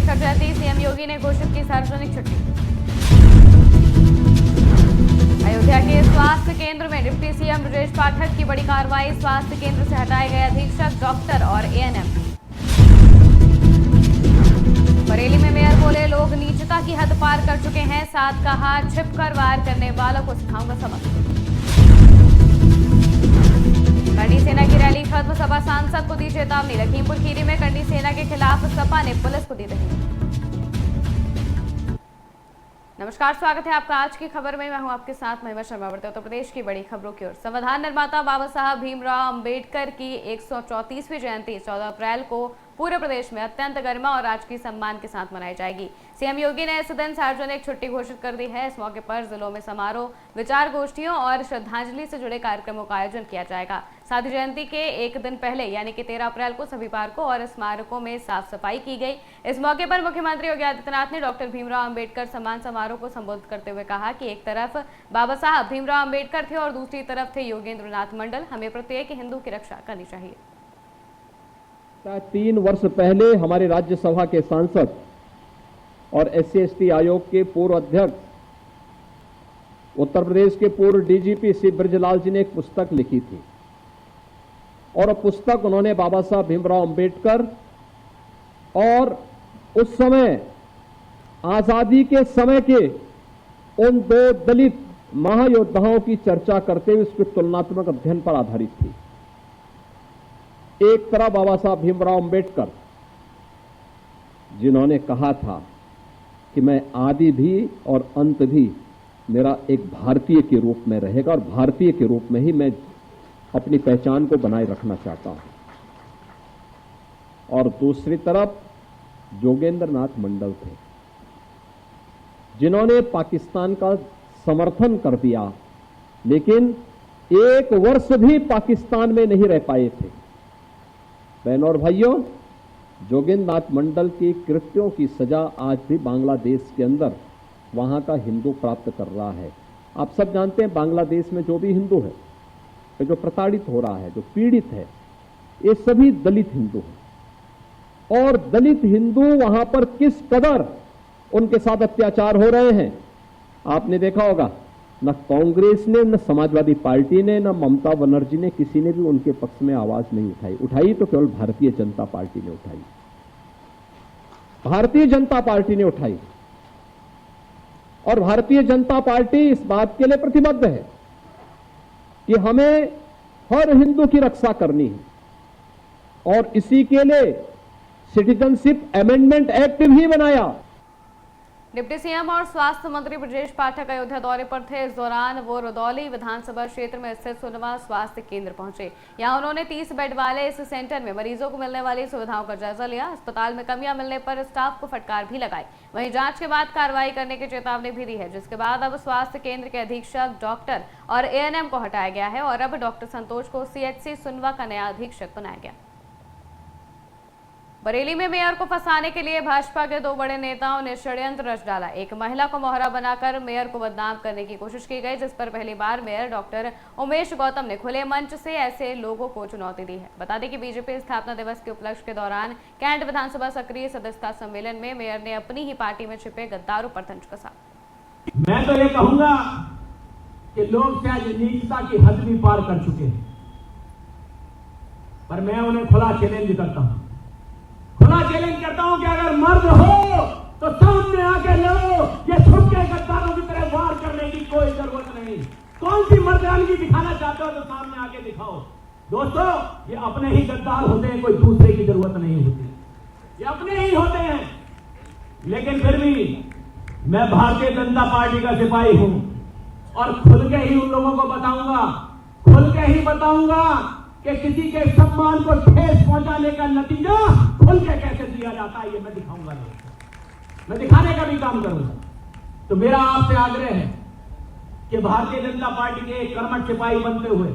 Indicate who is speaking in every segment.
Speaker 1: Ambedkar Jayanti, CM योगी ने घोषित की सार्वजनिक छुट्टी। अयोध्या के स्वास्थ्य केंद्र में डिप्टी सीएम ब्रजेश पाठक की बड़ी कार्रवाई, स्वास्थ्य केंद्र से हटाए गए अधीक्षक, डॉक्टर और एएनएम। बरेली में मेयर बोले, लोग नीचता की हद पार कर चुके हैं, साथ कहा छिपकर वार करने वालों को सिखाऊंगा सबक। कंडी सेना की रैली खत्म, सपा सांसद को दी चेतावनी, लखीमपुर खीरी में कंडी सेना के खिलाफ सपा ने पुलिस को दी रही। नमस्कार, स्वागत है आपका आज की खबर में। मैं हूं आपके साथ महिमा शर्मा। बढ़ते उत्तर प्रदेश की बड़ी खबरों की ओर। संविधान निर्माता बाबा साहब भीमराव अंबेडकर की 134वीं जयंती 14 अप्रैल को पूरे प्रदेश में अत्यंत गरिमा और राजकीय सम्मान के साथ मनाई जाएगी। सीएम योगी ने इस दिन सार्वजनिक छुट्टी घोषित कर दी है। इस मौके पर जिलों में समारोह, विचार गोष्ठियों और श्रद्धांजलि से जुड़े कार्यक्रमों का आयोजन किया जाएगा। साथ ही जयंती के एक दिन पहले यानी कि 13 अप्रैल को सभी पार्कों और स्मारकों में साफ सफाई की गई। इस मौके पर मुख्यमंत्री योगी आदित्यनाथ ने डॉक्टर भीमराव अंबेडकर सम्मान समारोह को संबोधित करते हुए कहा कि एक तरफ बाबा साहब भीमराव अंबेडकर थे और दूसरी तरफ थे योगेंद्र नाथ मंडल। हमें प्रत्येक हिंदू की रक्षा करनी चाहिए।
Speaker 2: 3 वर्ष पहले हमारे राज्यसभा के सांसद और SC/ST आयोग के पूर्व अध्यक्ष, उत्तर प्रदेश के पूर्व DGP श्री ब्रजलाल जी ने एक पुस्तक लिखी थी और पुस्तक उन्होंने बाबा साहब भीमराव अंबेडकर और उस समय आजादी के समय के उन 2 दलित महायोद्धाओं की चर्चा करते हुए उसके तुलनात्मक अध्ययन पर आधारित थी। एक तरफ बाबा साहब भीमराव अंबेडकर, जिन्होंने कहा था कि मैं आदि भी और अंत भी मेरा एक भारतीय के रूप में रहेगा और भारतीय के रूप में ही मैं अपनी पहचान को बनाए रखना चाहता हूं। और दूसरी तरफ योगेंद्र नाथ मंडल थे, जिन्होंने पाकिस्तान का समर्थन कर दिया लेकिन 1 वर्ष भी पाकिस्तान में नहीं रह पाए थे। बहनों और भाइयों, योगेंद्र नाथ मंडल की कृत्यों की सजा आज भी बांग्लादेश के अंदर वहां का हिंदू प्राप्त कर रहा है। आप सब जानते हैं बांग्लादेश में जो भी हिंदू है, जो प्रताड़ित हो रहा है, जो पीड़ित है, ये सभी दलित हिंदू हैं। और दलित हिंदू वहां पर किस कदर उनके साथ अत्याचार हो रहे हैं आपने देखा होगा। न कांग्रेस ने, न समाजवादी पार्टी ने, न ममता बनर्जी ने, किसी ने भी उनके पक्ष में आवाज नहीं उठाई तो केवल भारतीय जनता पार्टी ने उठाई। भारतीय जनता पार्टी ने उठाई और भारतीय जनता पार्टी इस बात के लिए प्रतिबद्ध है कि हमें हर हिंदू की रक्षा करनी है और इसी के लिए सिटीजनशिप अमेंडमेंट एक्ट भी बनाया।
Speaker 1: डिप्टी सीएम और स्वास्थ्य मंत्री ब्रजेश पाठक अयोध्या दौरे पर थे। इस दौरान वो रुदौली विधानसभा क्षेत्र में स्थित सुनवा स्वास्थ्य केंद्र पहुंचे। यहां उन्होंने 30 बेड वाले इस सेंटर में मरीजों को मिलने वाली सुविधाओं का जायजा लिया। अस्पताल में कमियां मिलने पर स्टाफ को फटकार भी लगाई। वहीं जांच के बाद कार्रवाई करने की चेतावनी भी दी है, जिसके बाद अब स्वास्थ्य केंद्र के अधीक्षक, डॉक्टर और एएनएम को हटाया गया है और अब डॉक्टर संतोष को CHC सुनवा का नया अधीक्षक बनाया गया। बरेली में मेयर को फंसाने के लिए भाजपा के 2 बड़े नेताओं ने षड्यंत्र रच डाला। एक महिला को मोहरा बनाकर मेयर को बदनाम करने की कोशिश की गई, जिस पर पहली बार मेयर डॉक्टर उमेश गौतम ने खुले मंच से ऐसे लोगों को चुनौती दी है। बता दें कि बीजेपी स्थापना दिवस के उपलक्ष्य के दौरान कैंट विधानसभा सक्रिय सदस्यता सम्मेलन में मेयर ने अपनी ही पार्टी में छिपे गद्दारों पर तंज कसा।
Speaker 3: मैं तो ये कहूंगा कि लोग शायद नीचता की हद भी पार कर चुके हैं, पर मैं उन्हें खुला चैलेंज करता हूं कि अगर मर्द हो तो सामने आके लड़ो। ये छुप के गद्दारों की तरह वार करने की कोई जरूरत नहीं। कौन सी मर्दानगी दिखाना चाहते हो तो सामने आके दिखाओ। दोस्तों, ये अपने ही गद्दार होते हैं, कोई दूसरे की जरूरत नहीं होती, ये अपने ही होते हैं। लेकिन फिर भी मैं भारतीय जनता पार्टी का सिपाही हूं और खुल के ही उन लोगों को बताऊंगा कि किसी के सम्मान को ठेस पहुंचाने का नतीजा खुल के कैसे दिया जाता है, ये मैं दिखाऊंगा। मैं दिखाने का भी काम करूंगा। तो मेरा आपसे आग्रह है कि भारतीय जनता पार्टी के एक कर्मठ सिपाही बनते हुए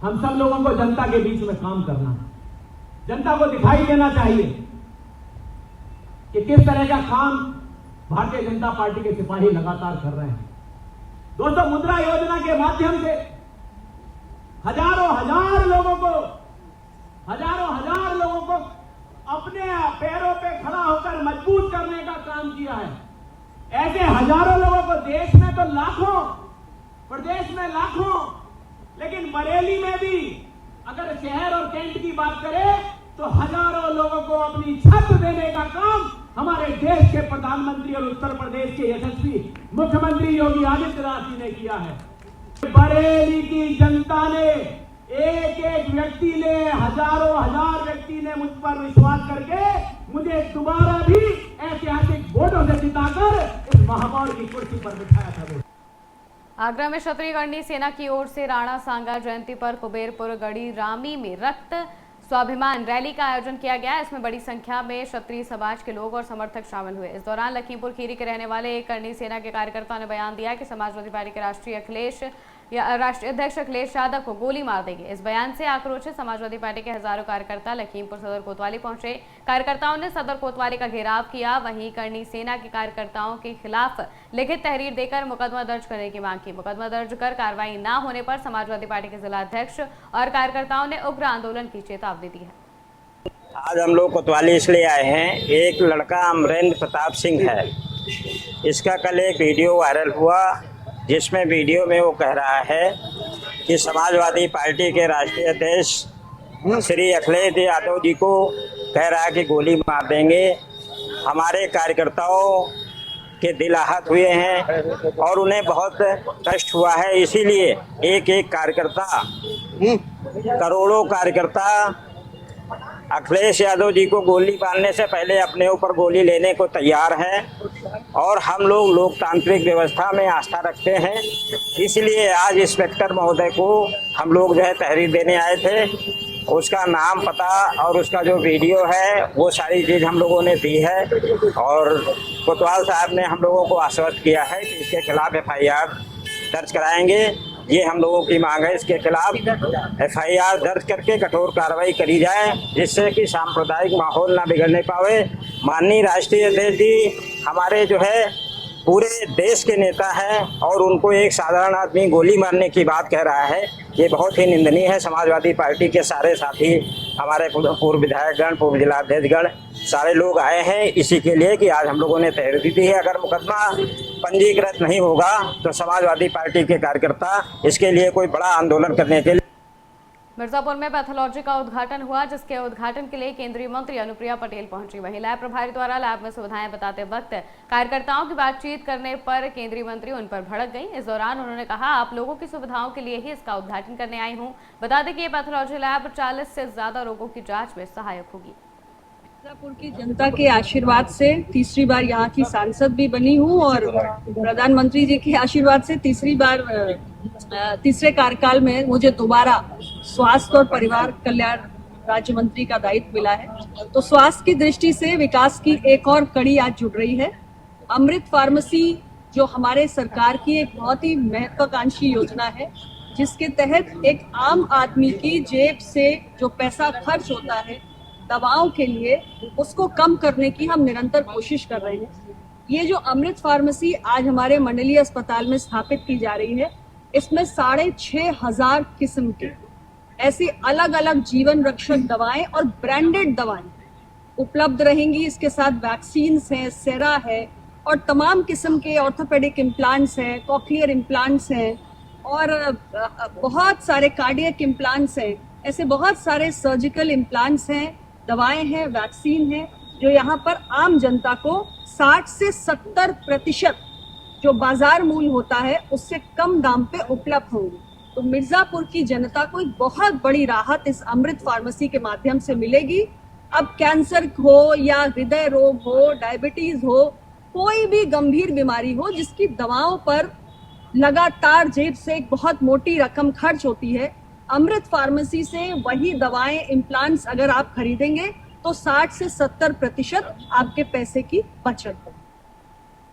Speaker 3: हम सब लोगों को जनता के बीच में काम करना है। जनता को दिखाई देना चाहिए कि किस तरह का काम भारतीय जनता पार्टी के सिपाही लगातार कर रहे हैं। दोस्तों, मुद्रा योजना के माध्यम से हजारों हजार लोगों को अपने पैरों पे खड़ा होकर मजबूत ऐसे हजारों लोगों को, देश में तो लाखों, प्रदेश में लाखों, लेकिन बरेली में भी अगर शहर और कैंट की बात करें तो हजारों लोगों को अपनी छत देने का काम हमारे देश के प्रधानमंत्री और उत्तर प्रदेश के यशस्वी मुख्यमंत्री योगी आदित्यनाथ जी ने किया है। बरेली की जनता ने, एक एक व्यक्ति ने, हजारों हजार व्यक्ति ने मुझ पर विश्वास करके मुझे दोबारा भी ऐतिहासिक वोटों से जिताकर इस महापौर की कुर्सी पर बिठाया था।
Speaker 1: आगरा में क्षत्रिय गणनी सेना की ओर से राणा सांगा जयंती पर कुबेरपुर गढ़ी रामी में रक्त स्वाभिमान रैली का आयोजन किया गया। इसमें बड़ी संख्या में क्षत्रिय समाज के लोग और समर्थक शामिल हुए। इस दौरान लखीमपुर खीरी के रहने वाले एक करनी सेना के कार्यकर्ता ने बयान दिया कि समाजवादी पार्टी के राष्ट्रीय अध्यक्ष अखिलेश यादव को गोली मार देंगे। इस बयान से आक्रोशित समाजवादी पार्टी के हजारों कार्यकर्ता लखीमपुर सदर कोतवाली पहुंचे। कार्यकर्ताओं ने सदर कोतवाली का घेराव किया। वहीं करनी सेना के कार्यकर्ताओं के खिलाफ लिखित तहरीर देकर मुकदमा दर्ज करने की मांग की। मुकदमा दर्ज कर कार्रवाई न होने पर समाजवादी पार्टी के जिला अध्यक्ष और कार्यकर्ताओं ने उग्र आंदोलन की चेतावनी दी है।
Speaker 4: आज हम लोग कोतवाली इसलिए आए हैं, एक लड़का अमरेंद्र प्रताप सिंह है, इसका कल एक वीडियो वायरल हुआ जिसमें वीडियो में वो कह रहा है कि समाजवादी पार्टी के राष्ट्रीय अध्यक्ष श्री अखिलेश यादव जी को कह रहा है कि गोली मार देंगे। हमारे कार्यकर्ताओं के दिल आहत हुए हैं और उन्हें बहुत कष्ट हुआ है, इसीलिए एक एक कार्यकर्ता, करोड़ों कार्यकर्ता अखिलेश यादव जी को गोली मारने से पहले अपने ऊपर गोली लेने को तैयार हैं। और हम लोग लोकतांत्रिक व्यवस्था में आस्था रखते हैं, इसलिए आज इंस्पेक्टर महोदय को हम लोग जो है तहरीर देने आए थे। उसका नाम, पता और उसका जो वीडियो है वो सारी चीज़ हम लोगों ने दी है और कोतवाल साहब ने हम लोगों को आश्वस्त किया है कि इसके खिलाफ FIR दर्ज कराएंगे। ये हम लोगों की मांग है, इसके खिलाफ FIR दर्ज करके कठोर कार्रवाई करी जाए जिससे कि सांप्रदायिक माहौल ना बिगड़ने पावे। माननीय राष्ट्रीय अध्यक्ष जी हमारे जो है पूरे देश के नेता हैं और उनको एक साधारण आदमी गोली मारने की बात कह रहा है, ये बहुत ही निंदनीय है। समाजवादी पार्टी के सारे साथी, हमारे पूर्व विधायकगण, पूर्व जिलाध्यक्षगण, सारे लोग आए हैं इसी के लिए कि आज हम लोगों ने तहरीर दी है। अगर मुकदमा पंजीकृत नहीं होगा तो समाजवादी पार्टी के कार्यकर्ता इसके लिए कोई बड़ा आंदोलन करने के लिए।
Speaker 1: मिर्जापुर में पैथोलॉजी का उद्घाटन हुआ, जिसके उद्घाटन के लिए केंद्रीय मंत्री अनुप्रिया पटेल पहुंची। वहीं लैब प्रभारी द्वारा लैब में सुविधाएं बताते वक्त कार्यकर्ताओं की बातचीत करने पर केंद्रीय मंत्री उन पर भड़क गई। इस दौरान उन्होंने कहा, आप लोगों की सुविधाओं के लिए ही इसका उद्घाटन करने आई हूं। बता दें कि ये पैथोलॉजी लैब 40 से ज्यादा रोगों की जाँच में सहायक होगी।
Speaker 5: मिर्जापुर की जनता के आशीर्वाद से तीसरी बार यहाँ की सांसद भी बनी हूँ और प्रधानमंत्री जी के आशीर्वाद से तीसरे कार्यकाल में मुझे दोबारा स्वास्थ्य और परिवार कल्याण राज्य मंत्री का दायित्व मिला है। तो स्वास्थ्य की दृष्टि से विकास की एक और कड़ी आज जुड़ रही है। अमृत फार्मेसी जो हमारे सरकार की एक बहुत ही महत्वाकांक्षी योजना है, जिसके तहत एक आम आदमी की जेब से जो पैसा खर्च होता है दवाओं के लिए, उसको कम करने की हम निरंतर कोशिश कर रहे हैं। ये जो अमृत फार्मेसी आज हमारे मंडलीय अस्पताल में स्थापित की जा रही है, इसमें 6,500 किस्म के ऐसी अलग अलग जीवन रक्षक दवाएं और ब्रांडेड दवाएं उपलब्ध रहेंगी। इसके साथ वैक्सीन है, सेरा है और तमाम किस्म के ऑर्थोपेडिक इम्प्लांट्स हैं, कॉक्लियर इम्प्लांट्स हैं और बहुत सारे कार्डियक इम्प्लांट्स हैं। ऐसे बहुत सारे सर्जिकल इम्प्लांट्स हैं, दवाएं हैं, वैक्सीन है, जो यहाँ पर आम जनता को 60 से 70% जो बाजार मूल्य होता है उससे कम दाम पे उपलब्ध होंगे। तो मिर्जापुर की जनता को एक बहुत बड़ी राहत इस अमृत फार्मेसी के माध्यम से मिलेगी। अब कैंसर हो या हृदय रोग हो, डायबिटीज हो, कोई भी गंभीर बीमारी हो जिसकी दवाओं पर लगातार जेब से एक बहुत मोटी रकम खर्च होती है, अमृत फार्मेसी से वही दवाएं, इम्प्लांट्स अगर आप खरीदेंगे तो 60 से 70% आपके पैसे की बचत है।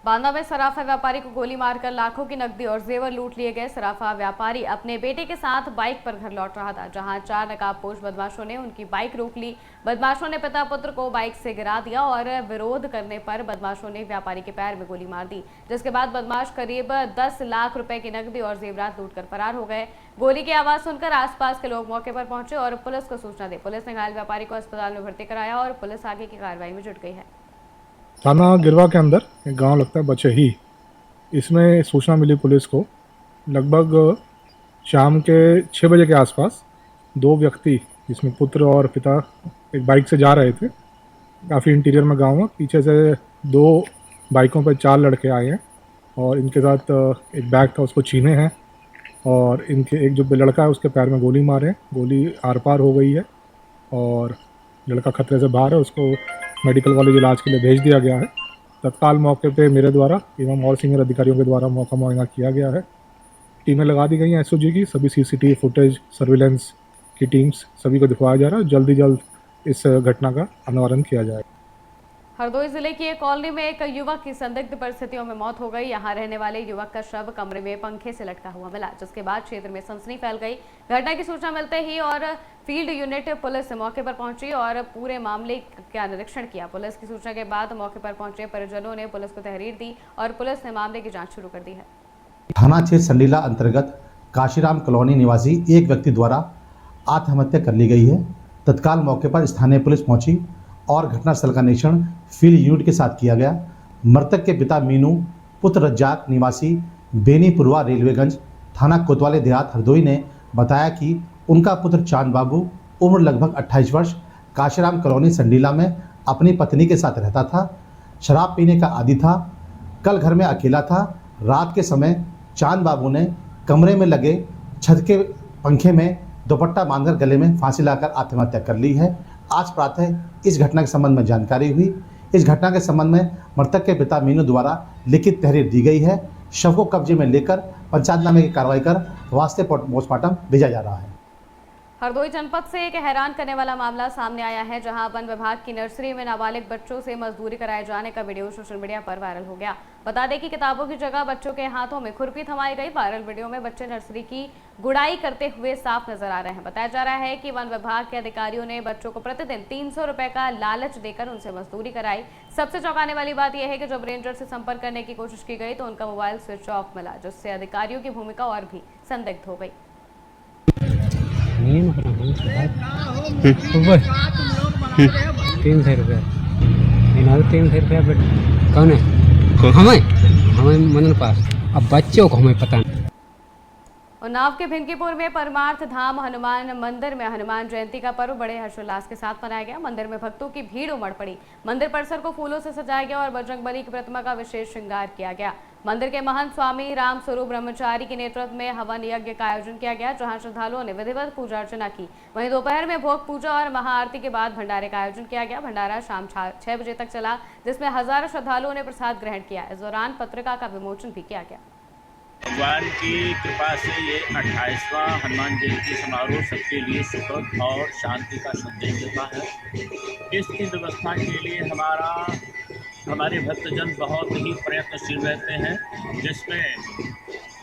Speaker 1: बांदा में सराफा व्यापारी को गोली मारकर लाखों की नकदी और जेवर लूट लिए गए। सराफा व्यापारी अपने बेटे के साथ बाइक पर घर लौट रहा था, जहां 4 नकाबपोश बदमाशों ने उनकी बाइक रोक ली। बदमाशों ने पिता पुत्र को बाइक से गिरा दिया और विरोध करने पर बदमाशों ने व्यापारी के पैर में गोली मार दी, जिसके बाद बदमाश करीब 10 लाख रुपए की नकदी और जेवरात लूट कर फरार हो गए। गोली की आवाज सुनकर आसपास के लोग मौके पर पहुंचे और पुलिस को सूचना दी। पुलिस ने घायल व्यापारी को अस्पताल में भर्ती कराया और पुलिस आगे की कार्रवाई में जुट गई है।
Speaker 6: थाना गिरवा के अंदर एक गांव लगता है बचही, इसमें सूचना मिली पुलिस को लगभग शाम के 6 बजे के आसपास 2 व्यक्ति जिसमें पुत्र और पिता एक बाइक से जा रहे थे। काफ़ी इंटीरियर में गांव है, पीछे से 2 बाइकों पर 4 लड़के आए हैं और इनके साथ एक बैग था उसको छीने हैं और इनके एक जो लड़का है उसके पैर में गोली मारे, गोली आर पार हो गई है और लड़का खतरे से बाहर है, उसको मेडिकल कॉलेज इलाज के लिए भेज दिया गया है। तत्काल मौके पे मेरे द्वारा एवं और सीनियर अधिकारियों के द्वारा मौका मुआयना किया गया है। टीमें लगा दी गई हैं एसओजी की, सभी सीसीटीवी फुटेज सर्विलेंस की टीम्स सभी को दिखवाया जा रहा है। जल्द ही जल्द इस घटना का अनावरण किया जाएगा।
Speaker 1: हरदोई जिले की एक कॉलोनी में एक युवक की संदिग्ध परिस्थितियों में मौत हो गई। यहां रहने वाले युवक का शव कमरे में पंखे से लटका हुआ मिला, जिसके बाद क्षेत्र में सनसनी फैल गई। घटना की सूचना मिलते ही और फील्ड यूनिट पुलिस मौके पर पहुंची और पूरे मामले का निरीक्षण किया। पुलिस की सूचना के बाद मौके पर पहुंचे परिजनों ने पुलिस को तहरीर दी और पुलिस ने मामले की जाँच शुरू कर दी है।
Speaker 7: थाना क्षेत्र संडीला अंतर्गत काशीराम कॉलोनी निवासी एक व्यक्ति द्वारा आत्महत्या कर ली गई है। तत्काल मौके पर स्थानीय पुलिस पहुंची और घटनास्थल का निरीक्षण फील्ड यूनिट के साथ किया गया। मृतक के पिता मीनू पुत्र रज्जाक निवासी बेनीपुरवा रेलवेगंज थाना कोतवाली देहात हरदोई ने बताया कि उनका पुत्र चांद बाबू उम्र लगभग 28 वर्ष काशीराम कॉलोनी संडीला में अपनी पत्नी के साथ रहता था। शराब पीने का आदी था। कल घर में अकेला था। रात के समय चांद बाबू ने कमरे में लगे छत के पंखे में दुपट्टा बांधकर गले में फांसी लाकर आत्महत्या कर ली है। आज प्रातः इस घटना के संबंध में जानकारी हुई। इस घटना के संबंध में मृतक के पिता मीनू द्वारा लिखित तहरीर दी गई है। शव को कब्जे में लेकर पंचायतनामे की कार्रवाई कर वास्ते पोस्टमार्टम भेजा जा रहा है।
Speaker 1: हरदोई जनपद से एक हैरान करने वाला मामला सामने आया है, जहां वन विभाग की नर्सरी में नाबालिग बच्चों से मजदूरी कराए जाने का वीडियो सोशल मीडिया पर वायरल हो गया। बता दें कि किताबों की जगह बच्चों के हाथों में खुरपी थमाई गई। वायरल वीडियो में बच्चे नर्सरी की गुड़ाई करते हुए साफ नजर आ रहे हैं। बताया जा रहा है कि वन विभाग के अधिकारियों ने बच्चों को प्रतिदिन 300 रुपए का लालच देकर उनसे मजदूरी कराई। सबसे चौंकाने वाली बात यह है कि जब रेंजर से संपर्क करने की कोशिश की गई तो उनका मोबाइल स्विच ऑफ मिला, जिससे अधिकारियों की भूमिका और भी संदिग्ध हो गई।
Speaker 8: सुबह 300 रुपया 300 रुपया कौन है? हमें मदन पास। अब बच्चों को हमें पता नहीं।
Speaker 1: उन्नाव के भिंकीपुर में परमार्थ धाम हनुमान मंदिर में हनुमान जयंती का पर्व बड़े हर्षोल्लास के साथ मनाया गया। मंदिर में भक्तों की भीड़ उमड़ पड़ी। मंदिर परिसर को फूलों से सजाया गया और बजरंगबली की प्रतिमा का विशेष श्रृंगार किया गया। मंदिर के महंत स्वामी राम स्वरूप ब्रह्मचारी के नेतृत्व में हवन यज्ञ का आयोजन किया गया, जहां श्रद्धालुओं ने विधिवत पूजा अर्चना की। वहीं दोपहर में भोग पूजा और महाआरती के बाद भंडारे का आयोजन किया गया। भंडारा शाम 6 बजे तक चला, जिसमें हजारों श्रद्धालुओं ने प्रसाद ग्रहण किया। इस दौरान पत्रिका का विमोचन भी किया गया।
Speaker 9: भगवान की कृपा से ये 28वां हनुमान जयंती समारोह सबके लिए सुख और शांति का संदेश देता है। इसकी व्यवस्था के लिए हमारे भक्तजन बहुत ही प्रयत्नशील रहते हैं, जिसमें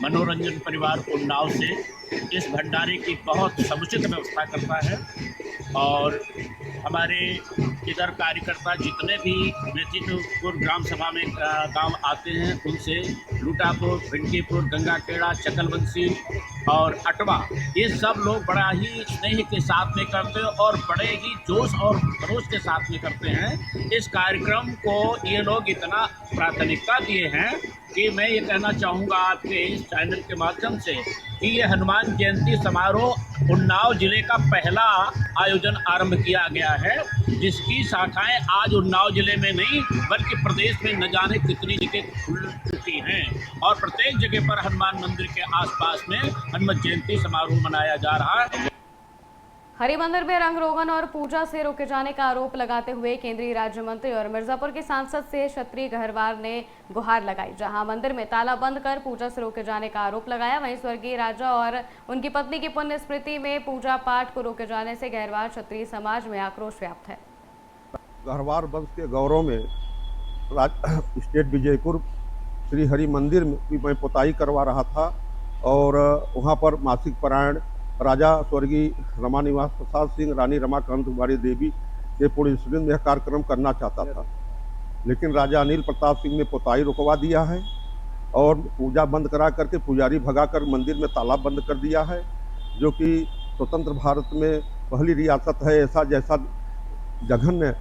Speaker 9: मनोरंजन परिवार उन्नाव से इस भंडारे की बहुत समुचित व्यवस्था करता है और हमारे इधर कार्यकर्ता जितने भी व्यतीतपुर ग्राम सभा में गांव आते हैं उनसे लूटापुर, भिंकीपुर, गंगाखेड़ा, चकलबंसी और अटवा, ये सब लोग बड़ा ही स्नेह के साथ में करते हैं और बड़े ही जोश और खरोश के साथ में करते हैं। इस कार्यक्रम को ये लोग इतना प्राथमिकता दिए हैं कि मैं ये कहना चाहूँगा आपके इस चैनल के माध्यम से कि ये हनुमान जयंती समारोह उन्नाव जिले का पहला आयोजन आरंभ किया गया है, जिसकी शाखाएं आज उन्नाव जिले में नहीं बल्कि प्रदेश में न जाने कितनी जगह खुल चुकी हैं और प्रत्येक जगह पर हनुमान मंदिर के आसपास में हनुमान जयंती समारोह मनाया जा रहा है।
Speaker 1: हरि मंदिर में रंग रोगन और पूजा से रोके जाने का आरोप लगाते हुए केंद्रीय राज्य मंत्री और मिर्जापुर के सांसद से क्षत्रिय गहरवार ने गुहार लगाई, जहां मंदिर में ताला बंद कर पूजा से रोके जाने का आरोप लगाया। वहीं स्वर्गीय राजा और उनकी पत्नी की पुण्य स्मृति में पूजा पाठ को रोके जाने से गहरवार क्षत्रिय समाज में आक्रोश व्याप्त है।
Speaker 10: गहरवार वंश के गौरव में स्टेट विजयपुर श्री हरि मंदिर में मैं पोताई करवा रहा था और वहाँ पर मासिक पारायण राजा स्वर्गीय रमानिवास प्रसाद सिंह, रानी रमाकांत कुमारी देवी के पुण्य स्मृति में यह कार्यक्रम करना चाहता था, लेकिन राजा अनिल प्रताप सिंह ने पोताई रुकवा दिया है और पूजा बंद करा करके पुजारी भगाकर मंदिर में ताला बंद कर दिया है, जो कि स्वतंत्र भारत में पहली रियासत है ऐसा जैसा जघन्य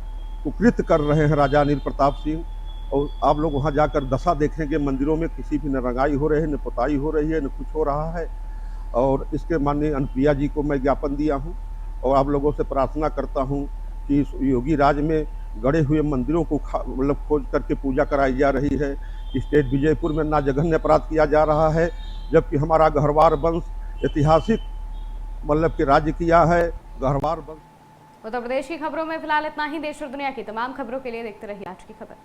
Speaker 10: कुकृत्य कर रहे हैं राजा अनिल प्रताप सिंह। और आप लोग वहाँ जाकर दशा देखेंगे, मंदिरों में किसी भी न रंगाई हो रही है, न पुताई हो रही है, न कुछ हो रहा है। और इसके माननीय अनुप्रिया जी को मैं ज्ञापन दिया हूँ और आप लोगों से प्रार्थना करता हूँ कि इस योगी राज में गड़े हुए मंदिरों को मतलब खोज करके पूजा कराई जा रही है। स्टेट विजयपुर में ना जघन्य अपराध किया जा रहा है, जबकि हमारा गहरवार वंश ऐतिहासिक मतलब कि राज्य किया है। गहरवार वंश।
Speaker 1: उत्तर प्रदेश की खबरों में फिलहाल इतना ही। देश और दुनिया की तमाम खबरों के लिए देखते रहिए आज की खबर।